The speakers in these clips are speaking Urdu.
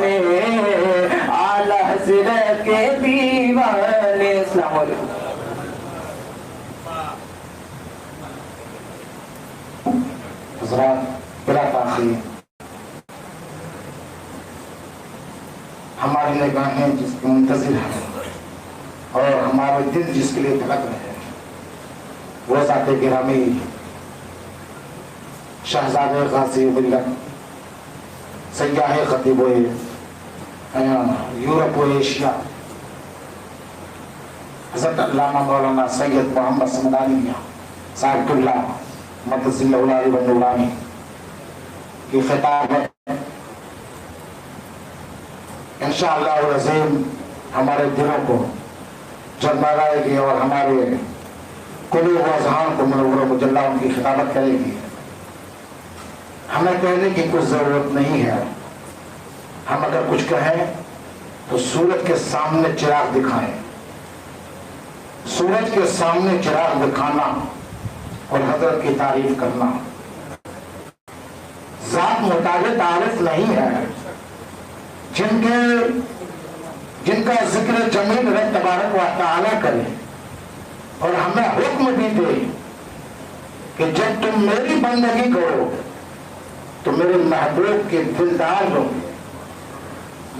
دیوانے اعلی حضرت کے دیوانے. السلام علیکم. حضرات بلا تاخیر ہماری نگاہیں جس کے منتظر ہیں اور ہمارے دل جس کے لیے دھڑک رہے ہیں وہ ذات گرامی شہزادہ غازی ملت سیاح خطیب یورپ و ایشیا حضرت علامہ مولانا سید محمد سمدانی صاحب اللہ مدثر اللہ علیہ ونورانی کی خطابت انشاءاللہ العظیم ہمارے دلوں کو جگمگائے گی اور ہمارے قلوب و اذہان کو منور و مجلہ ان کی خطابت کرے گی. ہمیں کہنے کی کچھ ضرورت نہیں ہے. ہم اگر کچھ کہیں تو سورج کے سامنے چراغ دکھائیں. سورج کے سامنے چراغ دکھانا اور حضرت کی تعریف کرنا ذات مطابق عارف نہیں ہے. جن کا ذکر جمیل رب تبارک و تعالی کرے اور ہمیں حکم بھی دے کہ جب تم میری بندگی کرو تو میرے محبوب کے دلدار ہو,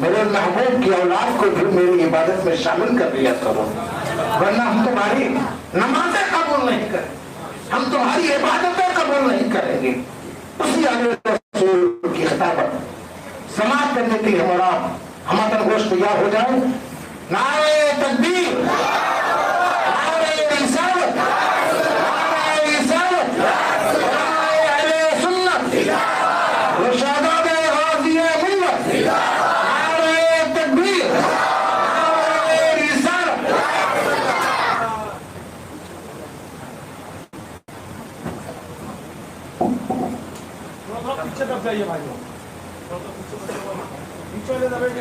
میرے محبوب کی اولاد کو بھی میری عبادت میں شامل کر لیا کرو, ورنہ ہم تمہاری نمازیں قبول نہیں کریں, ہم تمہاری عبادتیں قبول نہیں کریں گے. اسی علیہ رسول کی خطابت سماعت کرنے کے لیے ہمارا گوشت تیار ہو جائے. نعرہ تکبیر, نعرہ رسالت, نعرہ رسالت, نعرہ اہل سنت, رشادات غازی ملت, نعرہ تکبیر, نعرہ رسالت. پیچھے تک جائیے بھائیوں, پیچھے لے جائے گی.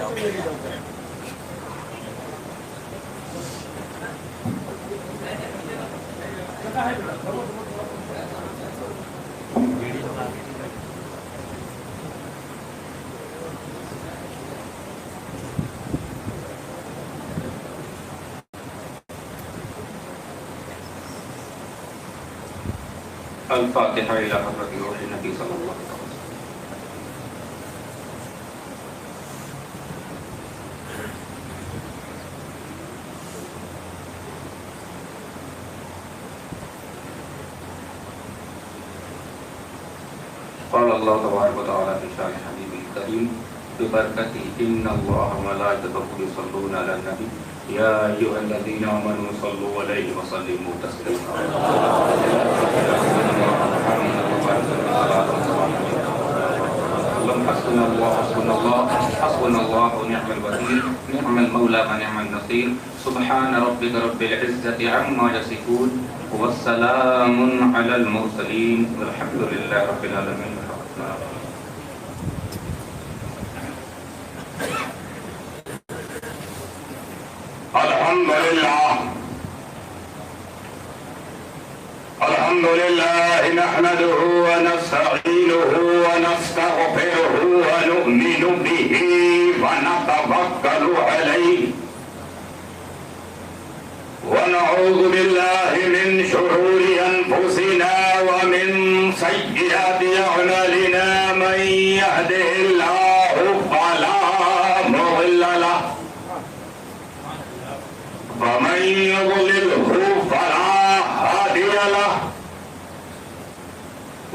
الفاتحة إلى حضرة روح النبي صلى الله عليه وسلم. قال الله تبارك وتعالى في شأن حبيبه الكريم ببركته إن الله وملائكته يصلون على النبي يا أيها الذين آمنوا صلوا عليه وسلموا تسليما. حسبنا الله حسبنا الله حسبنا الله ونعم الوكيل نعم المولى ونعم النصير. سبحان ربك رب العزة عما يصفون والسلام على المرسلين والحمد لله رب العالمين. الحمد لله نحمده ونستعينه ونستغفره ونؤمن به ونتوكل عليه ونعوذ بالله من شرور أنفسنا ومن سيئات أعمالنا. من يهده الله فلا مضل له ومن يضلله فلا هادي له.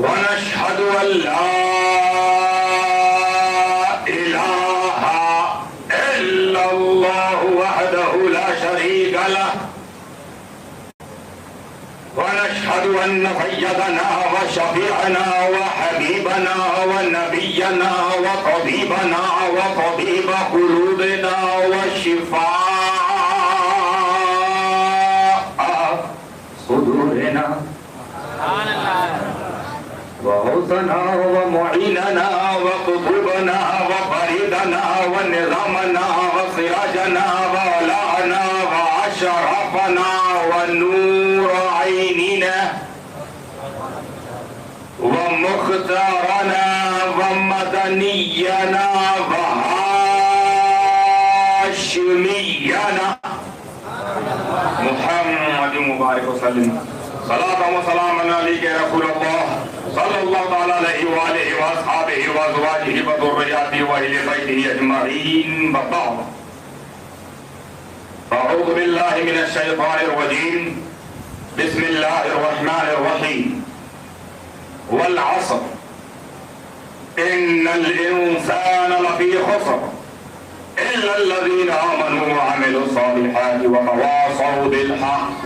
ونشهد أن لا إله إلا الله وحده لا شريك له. ونشهد أن سيدنا وشفيعنا وحبيبنا ونبينا وطبيبنا وطبيب قلوبنا وشفاء صدورنا وغوثنا ومعيننا وقطبنا وفريدنا ونظامنا وسراجنا وولاءنا وأشرفنا ونور عيننا ومختارنا ومدنينا وهادينا الهاشمينا محمد مبارك وسلم صلاة وسلام عليك يا رسول الله صلى الله تعالى عليه وآله وأصحابه وأزواجه وذرياته وأهل بيته أجمعين وبعد أعوذ بالله من الشيطان الرجيم بسم الله الرحمن الرحيم والعصر إن الإنسان لفي خسر إلا الذين آمنوا وعملوا الصالحات وتواصوا بالحق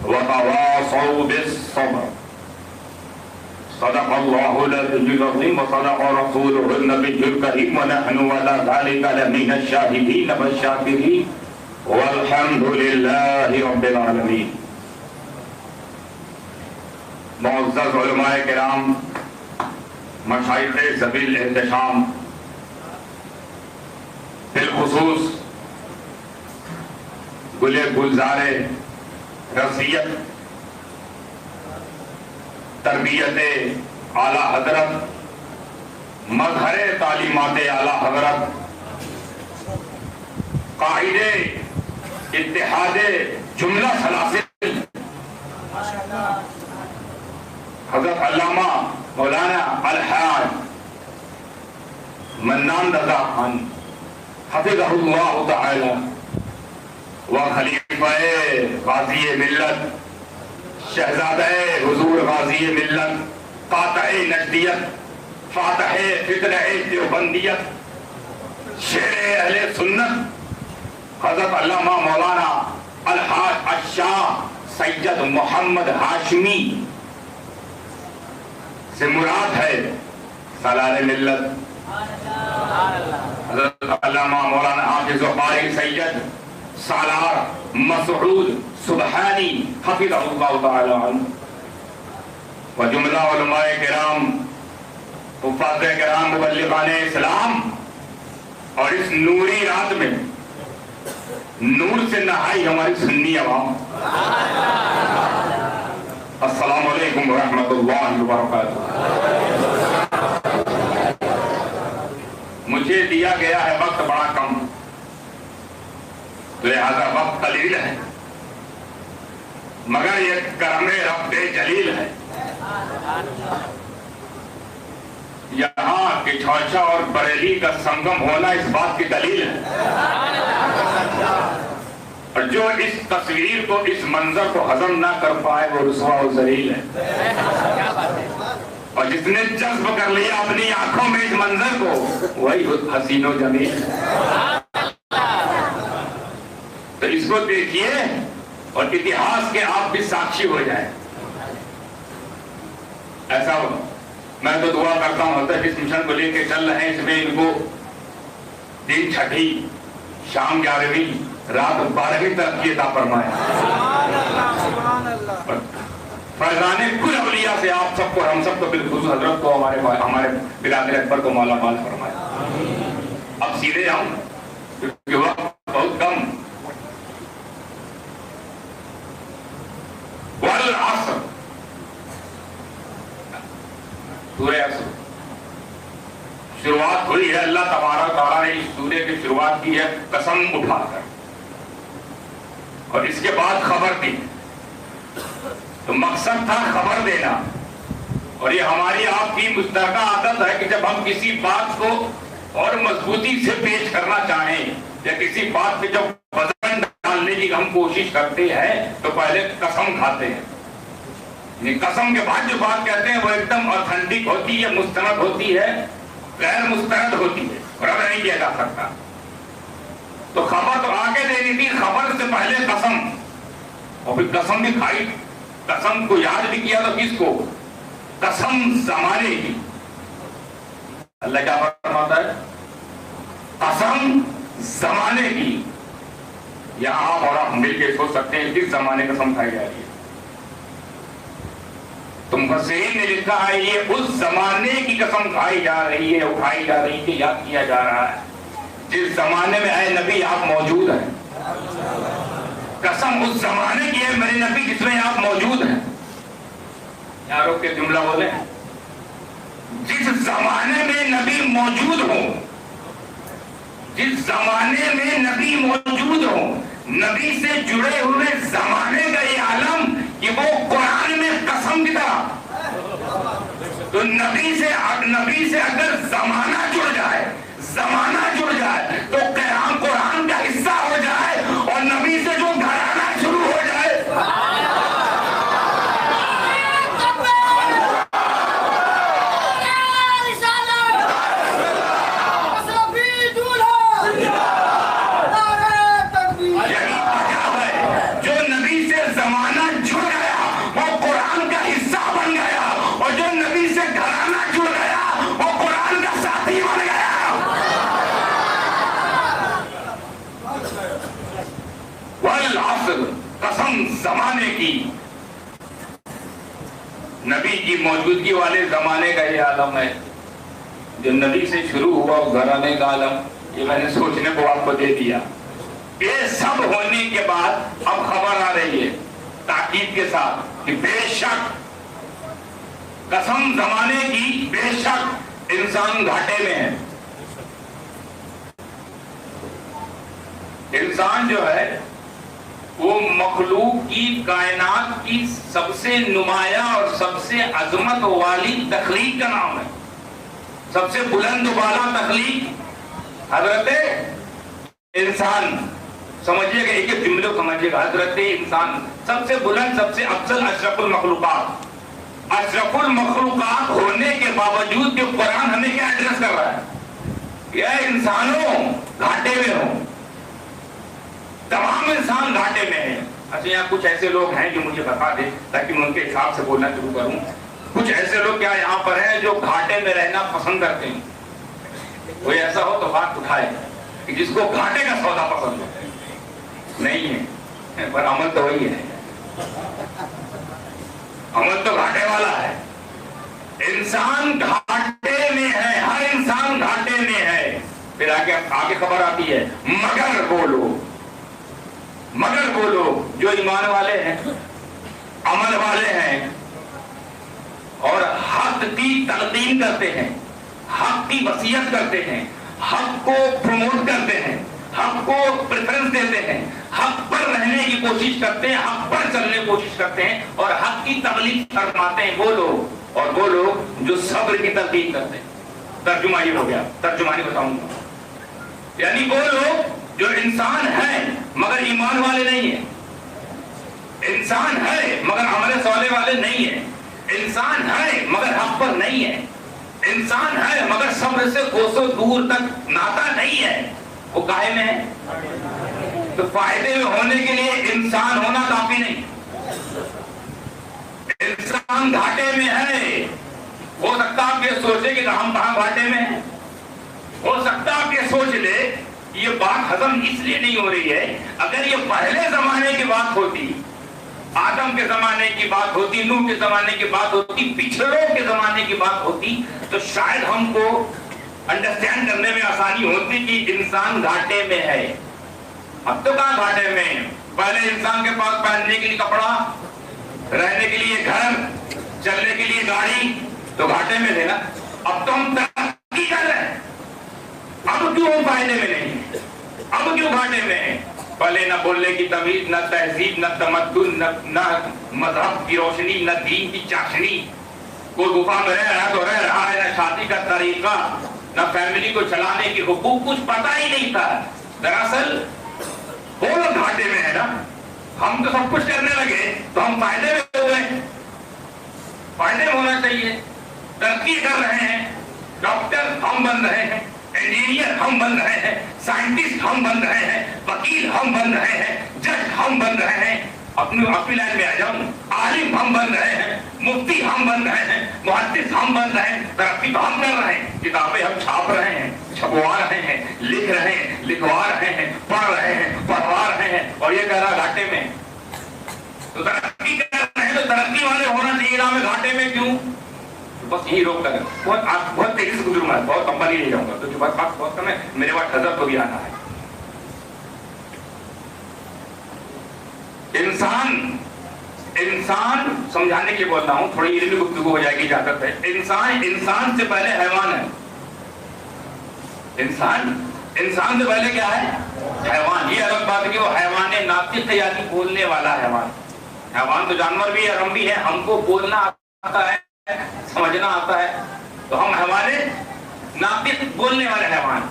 وتواصوا بالصبر صدق الله العلي العظيم وصدق رسوله النبي الكريم ونحن على ذلك لمن الشاهدين والشاكرين والحمد لله رب العالمين. معزز علماء کرام، مشائخ ذوی الاحتشام، بالخصوص گل گلزار رضیت تربیت اعلی حضرت مظہر تعلیمات اعلی حضرت قائد اتحاد جملہ سلاسل حضرت علامہ مولانا الحاج منان رضا خان حفظہ اللہ تعالی و خلیفہ غازی ملت شہزادہ حضور غازی ملت قاطع نجدیت فاتح فکر دیوبندیت شیر اہل سنت حضرت علامہ مولانا الحاج الشاہ سید محمد ہاشمی سے مراد ہے سالار ملت حضرت علامہ مولانا حافظ و قاری سید سالار مسعود سبحانی حفظہ اللہ تعالی عنہ و جملہ علماء کرام، حفاظ کرام، مبلغان اسلام، اور اس نوری رات میں نور سے نہائی ہماری سنی عوام، السلام علیکم ورحمۃ اللہ وبرکاتہ۔ مجھے دیا گیا ہے وقت بڑا کم، لہذا وقت قلیل ہے، مگر یہ کرم رب جلیل ہے۔ یہاں کچھوچا اور بریلی کا سنگم ہونا اس بات کی دلیل ہے، اور جو اس تصویر کو، اس منظر کو ہضم نہ کر پائے وہ رسوا و ذلیل ہے، اور جس نے جذب کر لیا اپنی آنکھوں میں اس منظر کو وہی حسین و جمیل ہے۔ تو اس کو دیکھیے اور اتہاس کے آپ بھی ساکشی ہو جائیں۔ ایسا ہو، میں تو دعا کرتا ہوں حضرت جس مشن کو لے کے چل رہے ہیں اس میں ان کو دن چھٹی، شام 11ویں، رات 12ویں ترقی عطا فرمائے، فیضان کل اولیاء سے آپ سب کو، ہم سب کو، بالخصوص حضرت کو، ہمارے برادر اکبر کو مولا مال فرمائے۔ اب سیدھے آؤں کیونکہ وقت بہت کم۔ والعصر، سورہ عصر شروعات ہوئی ہے، اللہ تبارک تعالیٰ نے اس سورے کی شروعات کی ہے قسم اٹھا کر، اور اس کے بعد خبر دی۔ تو مقصد تھا خبر دینا، اور یہ ہماری آپ کی مشترکہ عادت ہے کہ جب ہم کسی بات کو اور مضبوطی سے پیش کرنا چاہیں یا کسی بات پہ جب وزن ڈالنے کی ہم کوشش کرتے ہیں تو پہلے قسم کھاتے ہیں، یعنی قسم کے بعد جو بات کہتے ہیں وہ ایک دم اوتھینٹک ہوتی ہے، مستند ہوتی ہے، غیر مستند ہوتی ہے، اور اب نہیں کیا جا سکتا۔ تو خبر تو آگے دینی تھی، خبر سے پہلے قسم، اور پھر قسم بھی کھائی، قسم کو یاد بھی کیا تو کس کو؟ قسم زمانے کی۔ اللہ کیا فرماتا ہے؟ قسم زمانے کی۔ یہاں آپ اور آپ مل کے سوچ سکتے ہیں کس زمانے قسم کھائی جا رہی ہے۔ تو مفسرین نے لکھا ہے یہ اس زمانے کی قسم کھائی جا رہی ہے، اٹھائی جا رہی ہے، یاد کیا جا رہا ہے جس زمانے میں اے نبی آپ موجود ہیں۔ قسم اس زمانے کی ہے میرے نبی جس میں آپ موجود ہیں۔ یاروں کے جملہ بولیں، جس زمانے میں نبی موجود ہوں جس زمانے میں نبی موجود ہو، نبی سے جڑے ہوئے زمانے کا یہ عالم کہ وہ قرآن میں قسم کی طرح، تو نبی سے اگر زمانہ جڑ جائے تو قرآن کا حصہ ہو جائے، اور نبی سے جو گھرانا شروع ہو جائے، قسم زمانے کی، نبی کی موجودگی والے زمانے کا یہ عالم ہے جو نبی سے شروع ہوا، گھرانے کا عالم، یہ میں نے سوچنے کو آپ کو دے دیا۔ یہ سب ہونے کے بعد اب خبر آ رہی ہے تاکید کے ساتھ کہ بے شک، قسم زمانے کی، بے شک انسان گھاٹے میں ہے۔ انسان جو ہے وہ مخلوق کی، کائنات کی سب سے نمایاں اور سب سے عظمت والی تخلیق کا نام ہے، سب سے بلند والا تخلیق حضرت انسان۔ سمجھیے گا، ایک جملے کو سمجھیے گا، حضرت انسان سب سے بلند، سب سے افضل، اشرف المخلوقات۔ اشرف المخلوقات ہونے کے باوجود جو قرآن ہمیں کیا ایڈریس کر رہا ہے، یہ انسانوں گھاٹے میں ہوں، تمام انسان گھاٹے میں ہیں۔ اچھا، یہاں کچھ ایسے لوگ ہیں جو مجھے بتا دیں تاکہ میں ان کے حساب سے بولنا شروع کروں۔ کچھ ایسے لوگ کیا یہاں پر ہیں جو گھاٹے میں رہنا پسند کرتے ہیں؟ کوئی ایسا ہو تو بات اٹھائے کہ جس کو گھاٹے کا سودا پسند ہو۔ نہیں ہے، پر عمل تو وہی ہے، عمل تو گھاٹے والا ہے۔ انسان گھاٹے میں ہے، ہر انسان گھاٹے میں ہے۔ پھر آگے خبر آتی ہے، مگر بولو جو ایمان والے ہیں، عمل والے ہیں، اور حق کی تلقین کرتے ہیں، حق کی وصیت کرتے ہیں، حق کو پروموٹ کرتے ہیں، حق کو پریفرنس دیتے ہیں، حق پر رہنے کی کوشش کرتے ہیں، حق پر چلنے کی کوشش کرتے ہیں، اور حق کی تبلیغ فرماتے ہیں، وہ لوگ جو صبر کی تلقین کرتے ہیں۔ ترجمہ یہ ہو گیا، ترجمہ نہیں بتاؤں گا۔ یعنی وہ لوگ جو انسان ہیں مگر ایمان والے نہیں ہیں، انسان ہے مگر عمل صالح والے نہیں ہیں، انسان ہے مگر حق پر نہیں ہے، انسان ہے مگر صبر سے کوسوں دور تک ناتا نہیں ہے، وہ کاہے میں ہے؟ تو فائدے میں ہونے کے لیے انسان ہونا کافی نہیں، انسان گھاٹے میں ہے۔ ہو سکتا آپ یہ سوچے کہ ہم کہاں گھاٹے میں ہیں، ہو سکتا آپ یہ سوچ لے یہ بات ہضم اس لیے نہیں ہو رہی ہے، اگر یہ پہلے زمانے کی بات ہوتی، آدم کے زمانے کی بات ہوتی، نوح کے زمانے کی بات ہوتی، پچھڑوں کے زمانے کی بات ہوتی، تو شاید ہم کو انڈرسٹینڈ کرنے میں آسانی ہوتی کہ انسان گھاٹے میں ہے۔ اب تو کہاں گھاٹے میں ہے؟ پہلے انسان کے پاس پہننے کے لیے کپڑا، رہنے کے لیے گھر، چلنے کے لیے گاڑی، تو گھاٹے میں تھے نا۔ اب تو ہم ترقی کر رہے ہیں، اب کیوں ہم فائدے میں نہیں ہیں؟ اب کیوں گھاٹے میں ہیں؟ پہلے نہ بولنے کی تمیز، نہ تہذیب، نہ تمدن، نہ مذہب کی روشنی، نہ دین کی چاشنی۔ کوئی گفا میں رہ رہا تو رہ رہا ہے، نہ شادی کا طریقہ، نہ فیملی کو چلانے کی حقوق، کچھ پتہ ہی نہیں تھا۔ دراصل وہ لوگ گھاٹے میں ہے نا، ہم تو سب کچھ کرنے لگے تو ہم فائدے میں ہو گئے۔ فائدے میں ہونا چاہیے، ترقی کر رہے ہیں، ڈاکٹر ہم بن رہے ہیں، انجینئر ہم بن رہے ہیں، سائنٹسٹ ہم بن رہے ہیں، وکیل ہم بن رہے ہیں، جج ہم بن رہے ہیں، اپنی لائن میں آ جاؤں، عالم ہم بن رہے ہیں، مفتی ہم بن رہے ہیں، محدث ہم بن رہے ہیں، ترقی تو ہم کر رہے ہیں، کتابیں ہم چھاپ رہے ہیں، چھپوا رہے ہیں، لکھ رہے ہیں، لکھوا رہے ہیں، پڑھ رہے ہیں، پڑھوا رہے ہیں، اور یہ کہہ رہا گھاٹے میں۔ تو ترقی کر رہے ہیں تو ترقی والے ہونا چاہیے نا، میں گھاٹے میں کیوں؟ بس یہی روک کر بہت تیزی سے گزروں گا، بہت کمپنی لے جاؤں گا، تو بہت کم ہے، میرے پاس حضرت کو بھی آنا ہے۔ انسان سمجھانے کے لیے بول رہا ہوں، تھوڑی علمی گفتگو ہو جائے گی، اجازت ہے۔ انسان سے پہلے حیوان ہے، انسان انسان سے پہلے کیا ہے؟ حیوان. یہ الگ بات ہے کہ وہ حیوان ناطق ہے یعنی بولنے والا حیوان. حیوان تو جانور بھی ہے، ہم بھی ہیں، ہم کو بولنا آتا ہے، سمجھنا آتا ہے، تو ہم حیوان ناطق بولنے والے حیوان.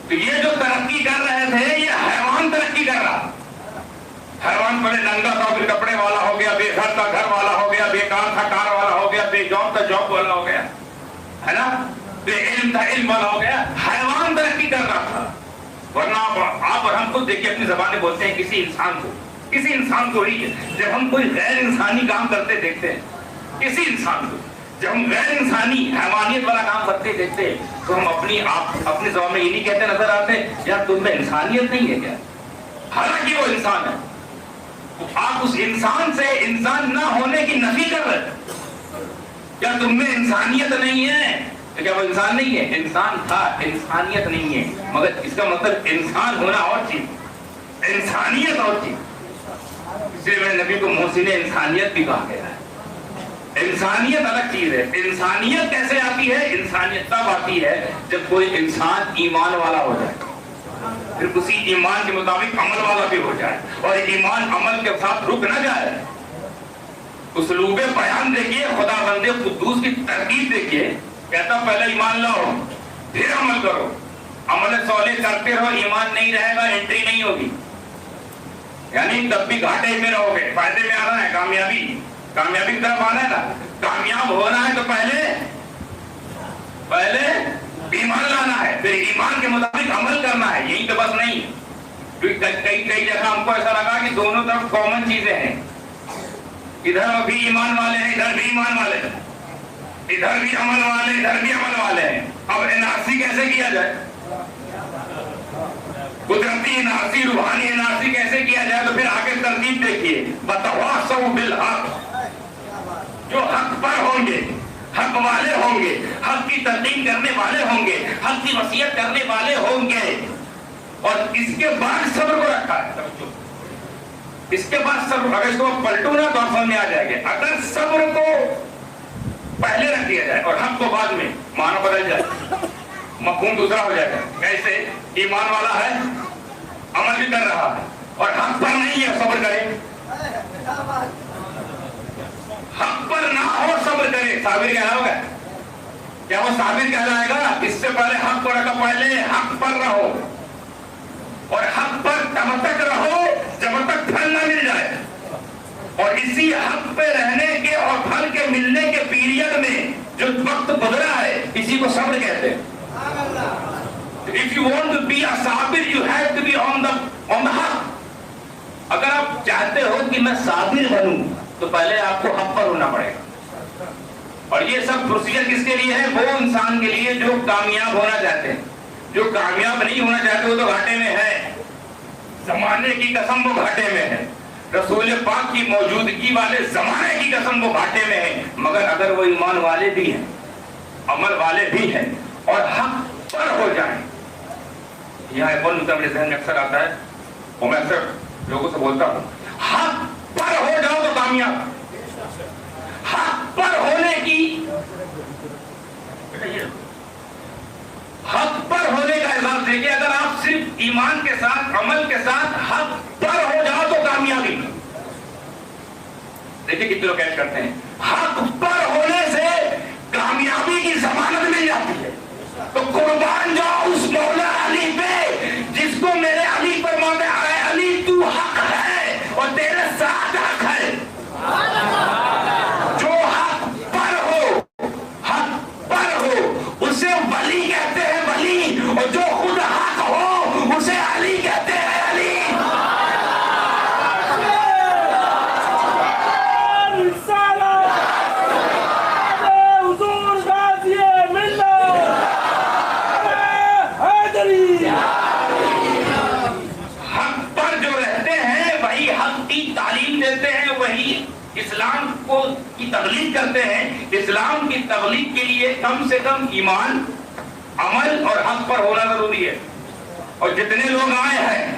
تو یہ جو ترقی کر رہے تھے یہ حیوان ترقی کر رہا. حیوان پہلے ننگا تھا پھر کپڑے والا ہو گیا، بے گھر تھا گھر والا ہو گیا، بے کار تھا کار والا ہو گیا، بے جاب تھا جاب والا ہو گیا، ہے نا، بے علم تھا علم والا ہو گیا. حیوان ترقی کر رہا تھا. ورنہ آپ اور ہم خود دیکھیے اپنی زبانیں بولتے ہیں کسی انسان کو ہی جب ہم کوئی غیر انسانی کام کرتے دیکھتے ہیں، کسی انسان کو جب ہم غیر انسانی حیوانیت والا کام کرتے دیکھتے ہیں تو ہم اپنی زبان میں یہ نہیں کہتے نظر آتے یار تم میں انسانیت نہیں ہے کیا؟ حالانکہ وہ انسان ہے. آپ اس انسان سے انسان نہ ہونے کی نفی کر رہے ہیں. کیا تم میں انسانیت نہیں ہے؟ تو کیا وہ انسان نہیں ہے؟ انسان تھا، انسانیت نہیں ہے. مگر اس کا مطلب انسان ہونا اور چیز، انسانیت اور چیز. اس لیے میرے نبی کو محسن انسانیت بھی کہا گیا ہے. انسانیت الگ چیز ہے. انسانیت کیسے آتی ہے؟ انسانیت تب آتی ہے جب کوئی انسان ایمان والا ہو جائے، پھر اسی ایمان کے مطابق عمل والا بھی ہو جائے، اور ایمان عمل کے ساتھ رک نہ جائے. اسلوب بیان دیکھیے خدا بندے قدوس کی ترکیب دیکھیے. کہتا پہلے ایمان لاؤ پھر عمل کرو. عمل صالح کرتے رہو، ایمان نہیں رہے گا انٹری نہیں ہوگی. یعنی تب بھی گھاٹے میں رہو گے. فائدے میں آنا ہے، کامیابی کی طرف آنا ہے نا. کامیاب ہونا ہے تو پہلے ایمان لانا ہے، پھر ایمان کے مطابق عمل کرنا ہے. یہی تو بس نہیں. کئی جگہ ہم کو ایسا لگا کہ دونوں طرف کامن چیزیں ہیں. ادھر بھی ایمان والے ہیں، ادھر بھی ایمان والے ہیں، ادھر بھی عمل والے، ادھر بھی عمل والے ہیں. اب NRC کیسے کیا جائے؟ قدرتی NRC، روحانی NRC کیسے کیا جائے؟ تو پھر آگے ترتیب دیکھیے. وَتَوَاصَوْا بِالْحَقِّ. جو حق پر ہوں گے، حق والے ہوں گے، حق کی تلقین کرنے والے ہوں گے، حق کی وصیت کرنے والے ہوں گے. اور اس کے بعد صبر کو رکھا ہے. اس کے بعد صبر، اگر اس کو پلٹو نا تو سمجھ میں آ جائے گا. اگر صبر کو پہلے رکھ دیا جائے اور حق کو بعد میں، معنی بدل جائے، مفہوم دوسرا ہو جائے گا. کیسے؟ ایمان والا ہے، عمل بھی کر رہا ہے اور حق پر نہیں ہے، صبر کرے. حق پر نہ ہو صبر کرے، صابر کہلاؤگا؟ کیا وہ صابر کہلائے گا؟ اس سے پہلے حق کو رکھا. پہلے حق پر رہو اور حق پر تب تک رہو جب تک پھل نہ مل جائے. اور اسی حق پہ رہنے کے اور پھل کے ملنے کے پیریڈ میں جو وقت گزرا ہے اسی کو صبر کہتے ہیں. If you want to be a Sabir you have to be on the حق. اگر آپ چاہتے ہو کہ میں صابر بنوں تو پہلے آپ کو حق پر ہونا پڑے گا. اور یہ سب پروسیجر کس کے لیے ہے؟ وہ انسان کے لیے جو کامیاب ہونا چاہتے ہیں. جو کامیاب نہیں ہونا چاہتے وہ تو گھاٹے میں ہے. زمانے کی قسم وہ گھاٹے میں ہے. رسول پاک کی موجودگی والے زمانے کی قسم وہ گھاٹے میں ہے. مگر اگر وہ ایمان والے بھی ہیں، عمل والے بھی ہیں اور حق پر ہو جائیں. یہاں ایک اور نقطہ میرے ذہن میں اکثر آتا ہے اور میں اکثر لوگوں سے بولتا ہوں، حق پر ہو جاؤ تو کامیاب. حق پر ہونے کی، حق پر ہونے کا احساس دیکھیں. اگر آپ صرف ایمان کے ساتھ عمل کے ساتھ حق پر ہو جاؤ تو کامیابی. دیکھیں کتنے لوگ کیچ کرتے ہیں. حق پر ہونے سے کامیابی کی ضمانت مل جاتی ہے. تو قربان جاؤ اس مولا علی پہ جس کو میرے علی پر مانتے آئے علی تو حق ہے اور تیرے ساتھ حق ہے. جو حق پر ہو اسے ولی کہتے ہیں، ولی. اور جو خود حق ہو اسے علی کہتے ہیں، علی. اسلام کو کی تبلیغ کرتے ہیں. اسلام کی تبلیغ کے لیے کم سے کم ایمان، عمل اور حق پر ہونا ضروری ہے. اور جتنے لوگ آئے ہیں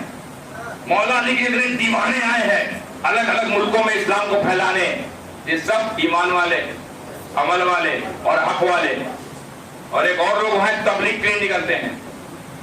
مولا علی کے جتنے دیوانے آئے ہیں الگ الگ ملکوں میں اسلام کو پھیلانے، یہ سب ایمان والے، عمل والے اور حق والے. اور ایک اور لوگ وہاں تبلیغ کے لیے نکلتے ہیں.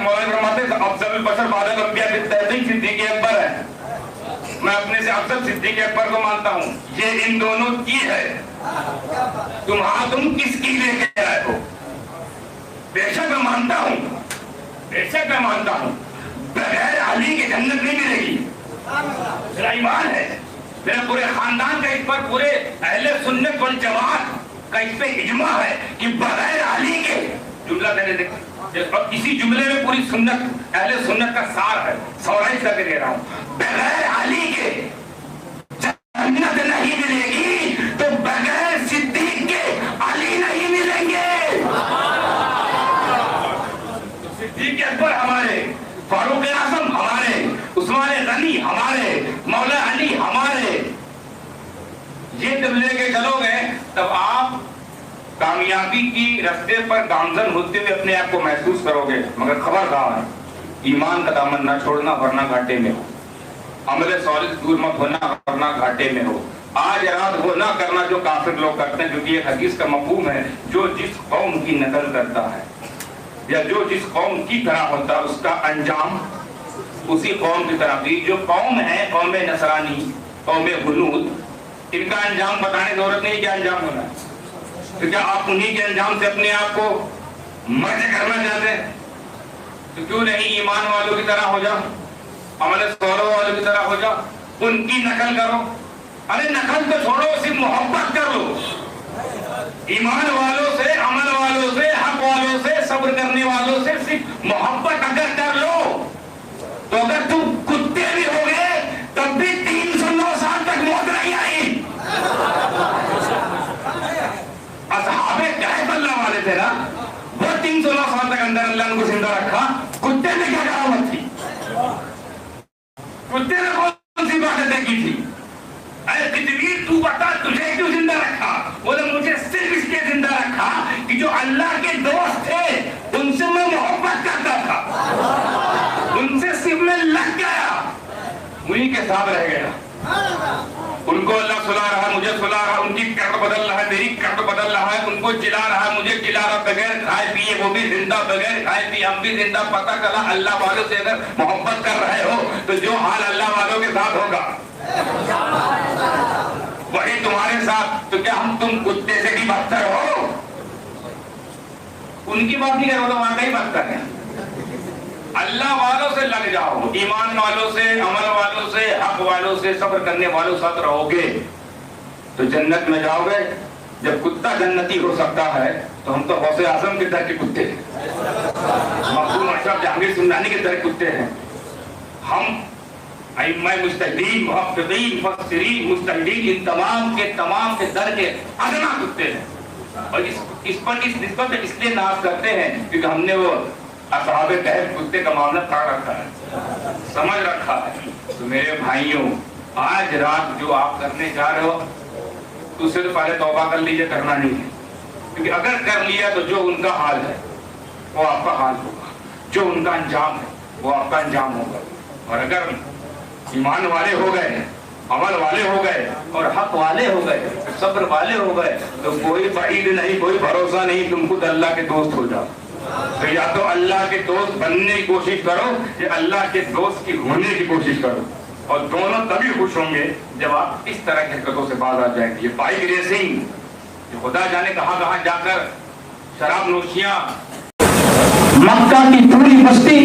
مولا علی فرماتے ہیں افضل البشر بعد الانبیاء بالتحقیق صدیق اکبر ہے. میں اپنے سے افضل صدیق اکبر کو مانتا ہوں. یہ ان دونوں کی ہے. تم کس کی لے کے آئے ہو؟ بے شک میں مانتا ہوں, بے شک میں مانتا ہوں بغیر علی کی جنت نہیں ملے گی. میرا ایمان ہے, میرا پورے خاندان کا اس پر, پورے اہل سنت والجماعت کا اس پہ اجماع ہے کہ بغیر علی کے جملہ دینے دیکھیں, اور اسی جملے میں پوری سنت اہل سنت کا سار ہے. سورائش کر کے دے رہا ہوں, بغیر علی کے جنت نہیں ملے گی تو بغیر صدیق کے علی نہیں ملیں گے. صدیق اکبر ہمارے, فاروق اعظم ہمارے, عثمان غنی ہمارے, مولا علی ہمارے. یہ جب لے کے چلو گے تب آپ کامیابی کی رستے پر گامزن ہوتے ہوئے اپنے آپ کو محسوس کرو گے. مگر خبردار, ایمان کا دامن نہ چھوڑنا ورنہ گھاٹے میں ہو. عمل صالح دور مت ہونا ورنہ گھاٹے میں ہو. آج رات وہ نہ کرنا جو کافر لوگ کرتے ہیں, کیونکہ یہ حدیث کا مفہوم ہے جو جس قوم کی نقل کرتا ہے یا جو جس قوم کی طرح ہوتا ہے اس کا انجام اسی قوم کی طرح. جو قوم ہے قوم نصرانی, قوم ہنود, ان کا انجام بتانے کی ضرورت نہیں کیا انجام ہونا ہے. تو کیا آپ انہی کے انجام سے اپنے آپ کو مرض کرنا چاہتے ہیں؟ تو کیوں نہیں ایمان والوں کی طرح ہو جاؤ, عمل صالح والوں کی طرح ہو جاؤ, ان کی نقل کرو. ارے نقل تو چھوڑو, صرف محبت کر لو. ایمان والوں سے, عمل والوں سے, حق والوں سے, صبر کرنے والوں سے صرف محبت اگر کر لو تو اگر تم کتے بھی ہو گئے تب بھی 309 سال تک موت نہیں آئی. اصحاب کہف اللہ والے تھے نا, وہ 309 سال تک اندر اللہ نے کو زندہ رکھا. کتے نے کیا کرامت تھی؟ کتے نے کون سی باتیں کی تھی؟ اے قطبیر تو بتا تجھے کیوں زندہ رکھا؟ بولے مجھے صرف اس لیے زندہ رکھا کہ جو اللہ کے دوست تھے ان سے میں محبت کرتا تھا, ان سے صرف میں لگ گیا, انہی کے ساتھ رہ گیا. ان کو اللہ سلا رہا ہے, مجھے سلا رہا, ان کی قبر بدل رہا ہے, میری قبر بدل رہا ہے, ان کو جلا رہا ہے, مجھے جلا رہا, بغیر کھائے پیے وہ بھی زندہ, بغیر کھائے پیے ہم بھی زندہ. پتہ چلا اللہ والوں سے اگر محبت کر رہے ہو تو جو حال اللہ والوں کے ساتھ ہوگا وہی تمہارے ساتھ. تو کیا تم کتے سے بھی بدتر ہو؟ ان کی بات نہیں کرو تو واقعی بدتر ہے. اللہ والوں سے لگ جاؤ, ایمان والوں سے, عمل والوں سے, حق والوں سے, صبر کرنے والوں ساتھ رہو گے تو جنت میں جاؤ گے. جب کتا جنتی ہو سکتا ہے تو ہم تو غوث اعظم کے در کے کتے ہیں, مخدوم اشرف جہانگیر سمنانی کے در کے کتے ہیں. ہم ائمہ مجتہدین, محققین, مفسرین, مجتہدین, ان تمام کے در کے ادنا کتے ہیں. اور اس پر اس نسبت اس لیے ناز کرتے ہیں کیونکہ ہم نے وہ اصحاب کہف کتے کا معاملہ پڑھ رکھا ہے, سمجھ رکھا ہے. تو میرے بھائیوں, آج رات جو آپ کرنے جا رہے ہو تو اس سے تو پہلے توبہ کر لیجئے, کرنا نہیں ہے. کیونکہ اگر کر لیا تو جو ان کا حال ہے وہ آپ کا حال ہوگا, جو ان کا انجام ہے وہ آپ کا انجام ہوگا. اور اگر ایمان والے ہو گئے, عمل والے ہو گئے اور حق والے ہو گئے, صبر والے ہو گئے تو کوئی بعید نہیں, کوئی بھروسہ نہیں تم خود اللہ کے دوست ہو جاؤ. تو یا تو اللہ کے دوست بننے کی کوشش کرو یا اللہ کے دوست کی ہونے کی کوشش کرو, اور دونوں تبھی خوش ہوں گے جب آپ اس طرح کی حرکتوں سے باز آ جائیں گے. یہ بائک ریسنگ, یہ خدا جانے کہاں کہاں جا کر شراب نوشیاں. مکہ کی پوری بستی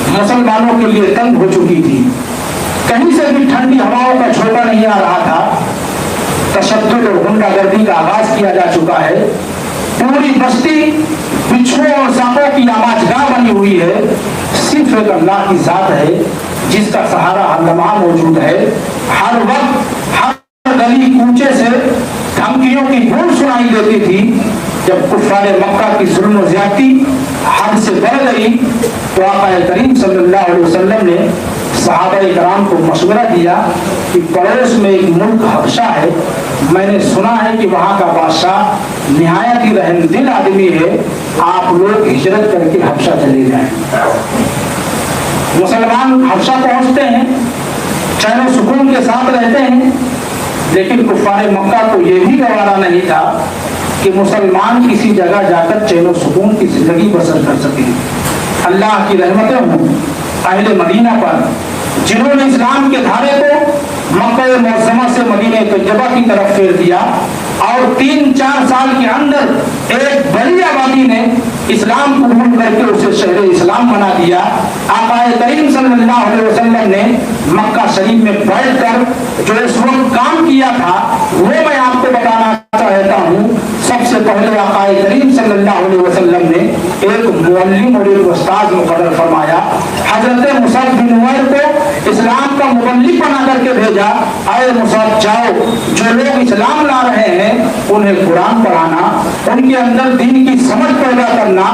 مسلمانوں کے لیے تنگ ہو چکی تھی, کہیں سے بھی ٹھنڈی ہواؤں کا جھونکا نہیں آ رہا تھا. تشدد اور غنڈہ گردی کا آغاز کیا جا چکا ہے. پوری بستی بچھوؤں اور سانپوں کی آماجگاہ بنی ہوئی ہے. صرف ایک اللہ کی ذات ہے جس کا سہارا ہر لمحہ موجود ہے. ہر وقت ہر گلی کوچے سے دھمکیوں کی گونج سنائی دیتی تھی. جب کفار مکہ کی ظلم و زیادتی حد سے بڑھ گئی تو آقا کریم صلی اللہ علیہ وسلم نے صحابہ کرام کو مشورہ دیا کہ پڑوس میں ایک ملک حبشہ ہے, میں نے سنا ہے کہ وہاں کا بادشاہ نہایت ہی رحم دل آدمی ہے, آپ لوگ ہجرت کر کے حبشہ چلے جائیں. مسلمان حبشہ پہنچتے ہیں, چین و سکون کے ساتھ رہتے ہیں, لیکن کفار مکہ کو یہ بھی گوارا نہیں تھا کہ مسلمان کسی جگہ جا کر چین و سکون کی زندگی بسر کر سکیں۔ اللہ کی رحمتیں ہوں اہل مدینہ پر، جنہوں نے اسلام کے دھارے کو مکہ معظمہ سے مدینہ طیبہ کی طرف پھیر دیا اور 3-4 سال کے اندر ایک بڑی آبادی نے اسلام قبول کر کے اسے شہر اسلام بنا دیا۔ آقا کریم صلی اللہ علیہ وسلم نے مکہ شریف میں بیٹھ کر جو اس وقت کام کیا تھا وہ میں آپ کو بتانا چاہتا ہوں۔ سب سے پہلے آقا کریم صلی اللہ علیہ وسلم نے ایک معلم اور ایک استاد مقرر فرمایا۔ حضرت مصعب بن عمیر کو اسلام کا مبلغ بنا کر کے بھیجا، اے مصعب جاؤ، جو لوگ اسلام لا رہے ہیں انہیں قرآن پڑھانا، ان کے اندر دین کی سمجھ پیدا کرنا،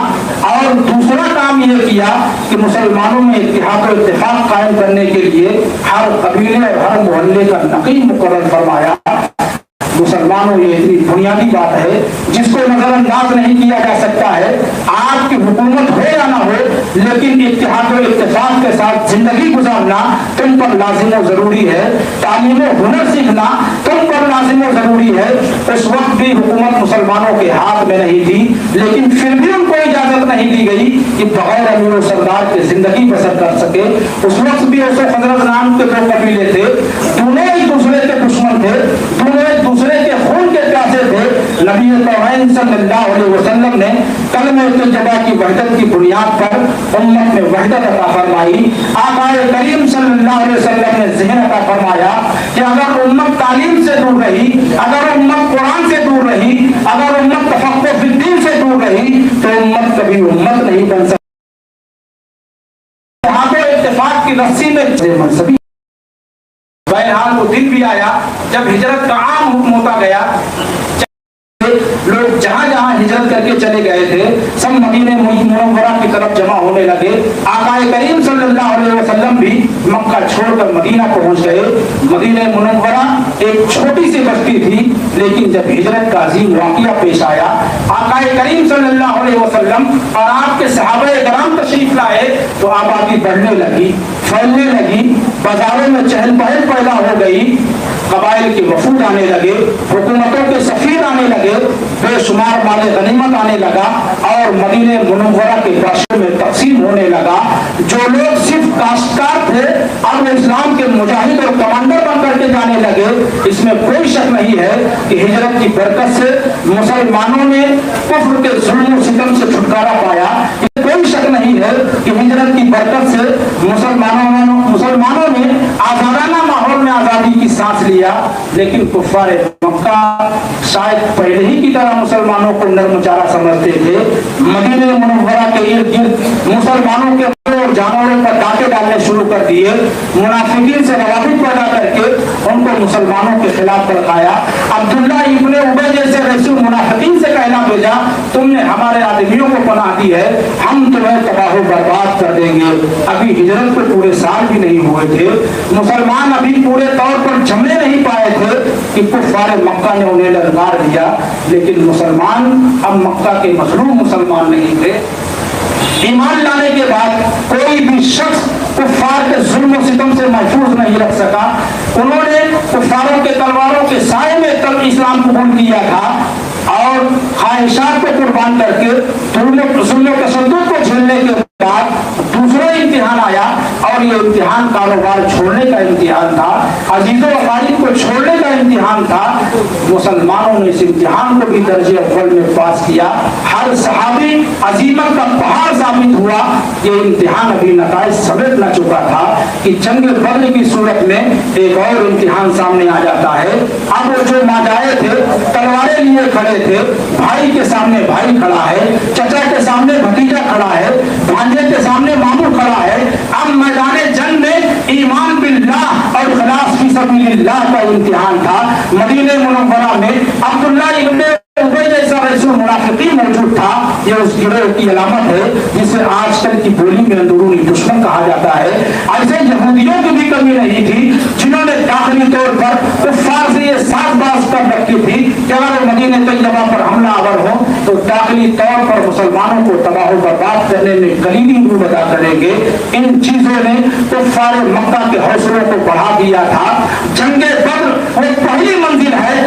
اور دوسرا کام یہ کیا کہ مسلمانوں میں اتحاد و اتفاق قائم کرنے کے لیے ہر قبیلے اور ہر محلے کا نقیب مقرر فرمایا۔ مسلمانوں یہ اتنی بنیادی بات ہے جس کو نظر انداز نہیں کیا جا سکتا ہے۔ آپ کی حکومت ہو یا نہ ہو، لیکن اتحاد و اتفاق کے ساتھ زندگی گزارنا تم پر لازم و ضروری ہے۔ تعلیم و ہنر سیکھنا تم پر لازم و ضروری ہے۔ اس وقت بھی حکومت مسلمانوں کے ہاتھ میں نہیں تھی، لیکن پھر بھی ان کو اجازت نہیں دی گئی کہ بغیر امیر و سردار کے زندگی بسر کر سکے۔ اس وقت بھی اوس و خزرج نام کے 2 قبیلے تھے، دونوں ایک دوسرے کے دشمن تھے، دونوں ایک دوسرے کے خون کے پیاسے تھے۔ نبی توحید صلی اللہ علیہ وسلم نے کلمہ طیبہ کی وحدت کی بنیاد پر امت میں وحدت عطا فرمائی۔ آقا کریم صلی اللہ علیہ وسلم نے ذہن عطا فرمایا کہ اگر امت تعلیم سے دور رہی، اگر امت قرآن سے دور رہی، اگر امت تفقہ فی الدین سے دور رہی تو امت کبھی امت نہیں بن سکتی۔ اتفاق کی رسی میں منصبی بہرحال وہ دن بھی آیا جب ہجرت کا عام حکم ہوتا گیا۔ لوگ جہاں جہاں ہجرت کر کے چلے گئے تھے سب مدینہ منورہ کی طرف جمع ہونے لگے۔ آقا کریم صلی اللہ علیہ وسلم بھی مکہ چھوڑ کر مدینہ پہنچ گئے۔ مدینہ منورہ ایک چھوٹی سی بستی تھی، لیکن جب ہجرت کا عظیم واقعہ پیش آیا، آقا کریم صلی اللہ علیہ وسلم اور آپ کے صحابہ کرام تشریف لائے تو آبادی بڑھنے لگی، پھیلنے لگی، بازاروں میں چہل پہل پیدا ہو گئی، قبائل کے وفود آنے لگے، حکومتوں کے سفیر آنے لگے، بے شمار مال غنیمت آنے لگا اور مدینہ منورہ کے باشندوں میں تقسیم ہونے لگا۔ جو لوگ صرف کاشتکار تھے اب وہ اسلام کے مجاہد اور کمانڈر بن کر کے جانے لگے۔ اس میں کوئی شک نہیں ہے کہ ہجرت کی برکت سے مسلمانوں نے کفر کے ظلم و ستم سے چھٹکارا پایا۔ کوئی شک نہیں ہے کہ ہجرت کی برکت سے مسلمانوں نے آزادانہ ماحول میں آزادی کی سانس لیا، لیکن کفار مکہ شاید پہلے ہی کی طرح مسلمانوں کو نرم چارہ سمجھتے تھے۔ مدینہ منورہ کے ارد گرد مسلمانوں کے اور جانوروں پر ڈاکے ڈالنے شروع کر دیے، منافقین سے روابط پیدا کر کے ان کو مسلمانوں کے خلاف بھڑکایا۔ عبداللہ ابن ابی جیسے رئیس منافقین سے کہنا بھیجا تم نے ہمارے آدمیوں کو پناہ دی ہے، ہم تمہیں تباہ و برباد کر دیں گے۔ ابھی ہجرت کو پورے سال بھی نہیں ہوئے تھے، مسلمان ابھی پورے طور پر جمنے نہیں پائے تھے کہ کفار مکہ نے انہیں للکار دیا، لیکن مسلمان اب مکہ کے مظلوم مسلمان نہیں تھے۔ ایمان لانے کے بعد کوئی بھی شخص کفار کے ظلم و ستم سے محفوظ نہیں رکھ سکا۔ انہوں نے کفاروں کے تلواروں کے سائے میں اسلام قبول کیا تھا اور خواہشات کو قربان کر کے ظلم و تشدد کو جھیلنے کے بعد دوسرا امتحان آیا اور یہ امتحان کاروبار چھوڑنے کا امتحان تھا، عزیز و اقارب کو چھوڑنے کا امتحان تھا۔ مسلمانوں نے اس امتحان کو بھی درجے اول میں پاس کیا، ہر صحابی عزیمت کا پہاڑ ثابت ہوا۔ یہ امتحان ابھی نتائج سمیٹ نہ چکا تھا کہ جنگ بدر کی صورت میں ایک اور امتحان سامنے آ جاتا ہے۔ اب وہ جو ماجائے تھے تلواریں لیے کھڑے تھے، بھائی کے سامنے بھائی کھڑا ہے، چچا کے سامنے بھتیجا کھڑا ہے، بھانجے کے سامنے ماموں کھڑا ہے۔ اب میدان جنگ میں ایمان باللہ اور اخلاص فی سبیل اللہ کا امتحان تھا۔ مدینہ منورہ میں عبداللہ ابن ابی جیسا رئیس المنافقین موجود تھا۔ یہ اس گروہ کی علامت ہے جسے آج کل کی بولی میں اندرونی دشمن کہا جاتا ہے۔ ایسے یہودیوں کی بھی کمی نہیں تھی جنہوں نے داخلی طور پر کفار سے یہ ساز باز کر رکھی تھی کہ اگر وہ مدینہ طیبہ پر حملہ آور ہو تو داخلی طور پر مسلمانوں کو تباہ و برباد کرنے میں کلیدی رول ادا کریں گے۔ ان چیزوں نے کفار مکہ کے حوصلوں کو بڑھا دیا تھا۔ جنگ بدر وہ پہلی منزل ہے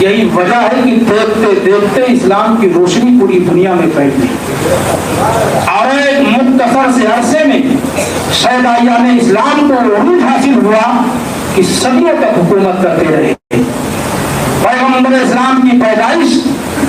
یہی وجہ ہے کہ دیکھتے دیکھتے اسلام کی روشنی پوری دنیا میں پھیل گئی اور ایک مختصر سے عرصے میں شہدائیان اسلام کو عروج حاصل ہوا کہ صدیوں تک حکومت کرتے رہے۔ پیغمبر اسلام کی پیدائش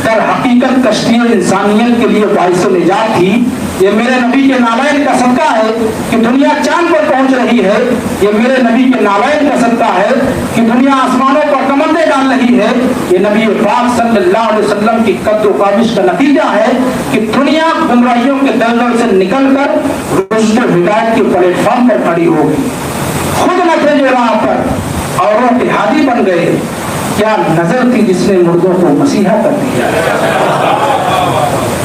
در حقیقت کشتی انسانیت کے لیے باعث نجات تھی۔ یہ میرے نبی کے نالائن کا صدقہ ہے کہ دنیا چاند پر پہنچ رہی ہے، یہ میرے نبی کے نالائن کا صدقہ ہے کہ دنیا آسمانوں پر کمندیں ڈال رہی ہے، یہ نبی پاک صلی اللہ علیہ وسلم کی قد و کاوش کا نتیجہ ہے کہ دنیا گمراہیوں کے دلدل سے نکل کر رشد و ہدایت کے پلیٹ فارم پر کھڑی ہو گئی۔ خود نہ تھے جو راہ پر اوروں کے ہادی بن گئے، کیا نظر تھی جس نے مردوں کو مسیحا کر دیا۔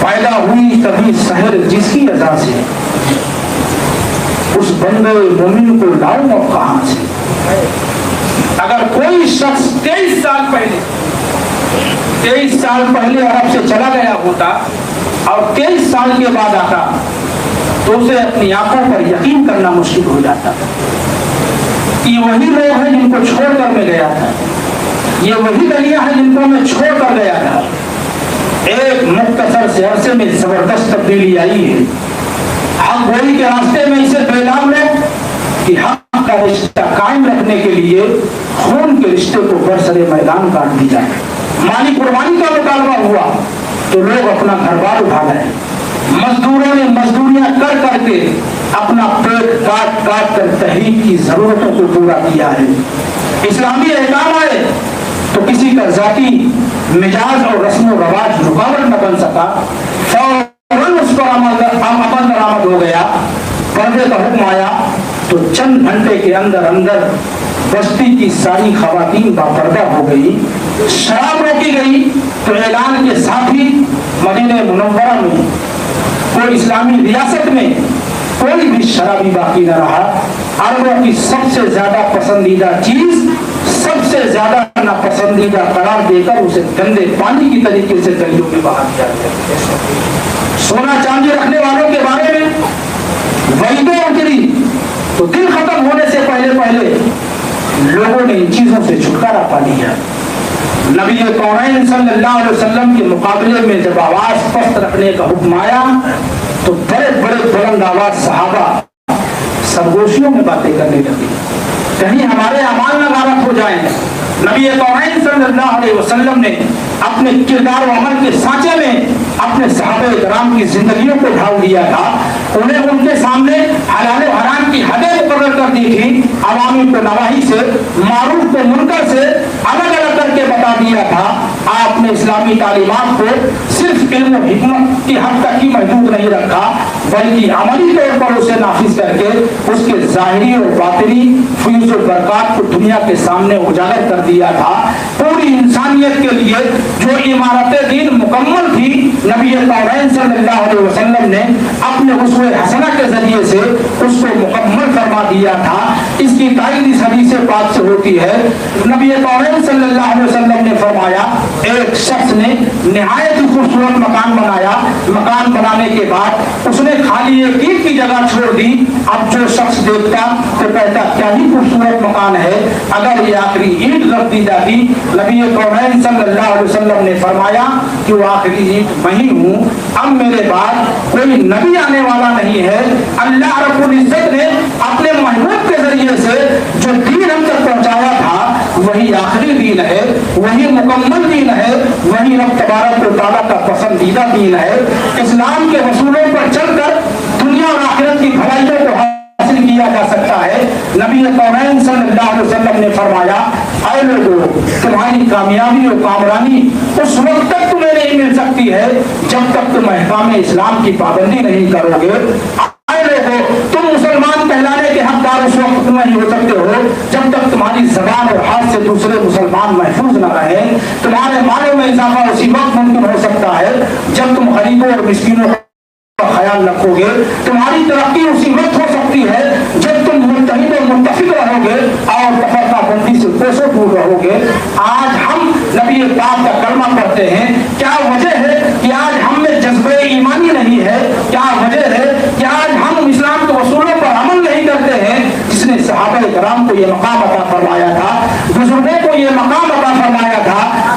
پیدا ہوئی تبھی سحر جس کی اذا سے، اس بندے مومن کو لاؤں اور کہاں سے۔ اگر کوئی شخص 23 سال پہلے عرب سے چلا گیا ہوتا اور 23 سال کے بعد آتا تو اسے اپنی آنکھوں پر یقین کرنا مشکل ہو جاتا کہ وہی لوگ ہیں جن کو چھوڑ کر میں گیا تھا، یہ وہی گلیاں ہیں جن کو میں چھوڑ کر گیا تھا۔ ایک مختصر سے عرصے میں زبردست تبدیلی آئی ہے۔ حق گوئی کے راستے میں اسے بیدار لوگ کہ حق کا رشتہ قائم رکھنے کے لیے خون کے رشتے کو برسر میدان کاٹ دی جائے۔ مالی قربانی کا مطالبہ ہوا تو لوگ اپنا گھر بار اٹھا گئے، مزدوروں نے مزدوریاں کر کر کے اپنا پیٹ کاٹ کاٹ کر تحریک کی ضرورتوں کو پورا کیا ہے۔ اسلامی احکام آئے تو کسی کا ذاتی مزاج اور رسم و رواج رکاوٹ نہ بن سکا، فوراً اس پر عمل درآمد ہو گیا۔ پردے کا حکم آیا تو چند گھنٹے کے اندر اندر بستی کی ساری خواتین باپردہ ہو گئی۔ شراب روکی گئی تو اعلان کے ساتھ ہی مدینہ منورہ میں کوئی اسلامی ریاست میں کوئی بھی شرابی باقی نہ رہا۔ عربوں کی سب سے زیادہ پسندیدہ چیز سب سے زیادہ ناپسندیدہ قرار دے کر اسے گندے پانی کی طریقے سے گلیوں میں بہا دیا گیا۔ سونا چاندی رکھنے والوں کے بارے میں وعیدیں اتری تو دن ختم ہونے سے پہلے لوگوں نے ان چیزوں سے چھٹکارا پا لیا۔ نبی کونین صلی اللہ علیہ وسلم کے مقابلے میں جب آواز پست رکھنے کا حکم آیا تو بڑے بڑے بلند آواز صحابہ سرگوشیوں میں باتیں کرنے لگے، کہیں ہمارے اعمال نہ غارت ہو جائیں۔ نبی کونین صلی اللہ علیہ وسلم نے اپنے کردار و عمل کے سانچے میں اپنے صحابہ کرام کی زندگیوں کو ڈھال دیا تھا، انہیں ان کے سامنے حلال و حرام کی حدیں مقرر کر دی تھی، عوامی کو نواہی سے، معروف کو منکر سے الگ الگ کر کے بتا دیا تھا۔ آپ نے اسلامی تعلیمات کو صرف علم و حکمت کی حد تک ہی محدود نہیں رکھا بلکہ عملی طور پر اسے نافذ کر کے اس کے ظاہری اور باطنی فیوز و برکات کو دنیا کے سامنے اجاگر کر دیا تھا۔ پوری انسانیت کے لیے جو عمارت دین مکمل تھی، نبی کونین صلی اللہ علیہ وسلم نے اپنے اسوہ حسنہ کے ذریعے سے اس کو مکمل فرما دیا تھا۔ اس کی تائید اس حدیث پاک سے ہوتی ہے۔ نبی کونین صلی اللہ علیہ وسلم نے فرمایا، ایک شخص نے نہایت خوبصورت مکان بنایا، مکان بنانے کے بعد اس نے خالی ایک اینٹ کی جگہ چھوڑ دی۔ اب جو شخص دیکھتا تو کہتا کیا ہی خوبصورت مکان ہے، اگر یہ آخری اینٹ رکھ دی جاتی۔ نبی کونین صلی اللہ علیہ وسلم نے فرمایا کہ وہ آخری اینٹ میں ہی ہوں، اب میرے بعد کوئی نبی آنے والا نہیں ہے۔ اللہ رب العزت نے اپنے محبوب کے ذریعے سے جو دین ہم تک پہنچایا تھا وہی آخری دین ہے، وہی مکمل دین ہے، وہی رب تبارک و تعالیٰ کا پسندیدہ دین ہے۔ اسلام کے اصولوں پر چل کر دنیا اور آخرت کی بھلائیوں کو حاصل کیا جا سکتا ہے۔ نبی کونین صلی اللہ علیہ وسلم نے فرمایا، اے لوگو، تمہاری کامیابی اور کامرانی اس وقت تک تمہیں نہیں مل سکتی ہے جب تک تم احکام اسلام کی پابندی نہیں کرو گے۔ اے لوگو، تم مسلمان کہلانے کے حقدار اس وقت تم نہیں ہو سکتے ہو جب تک تمہاری زبان اور ہاتھ سے دوسرے مسلمان محفوظ نہ رہیں۔ تمہارے مالوں میں اضافہ اسی وقت ممکن ہو سکتا ہے جب تم غریبوں اور مسکینوں کا خیال رکھو گے۔ تمہاری ترقی اسی وقت ہو سکتی ہے جب تم متحد اور متفق رہو گے اور تفرقہ بندی سے کوسوں دور رہو گے۔ آج ہم نبی پاک کا کلمہ پڑھتے ہیں، کیا وجہ ہے کہ آج ہم میں جذبہ ایمانی نہیں ہے؟ کیا وجہ ہے کہ آج ہم اسلام کے اصولوں پر عمل نہیں کرتے ہیں جس نے صحابہ کرام کو یہ مقام عطا فرمایا تھا، بزرگوں کو یہ مقام عطا فرمایا تھا؟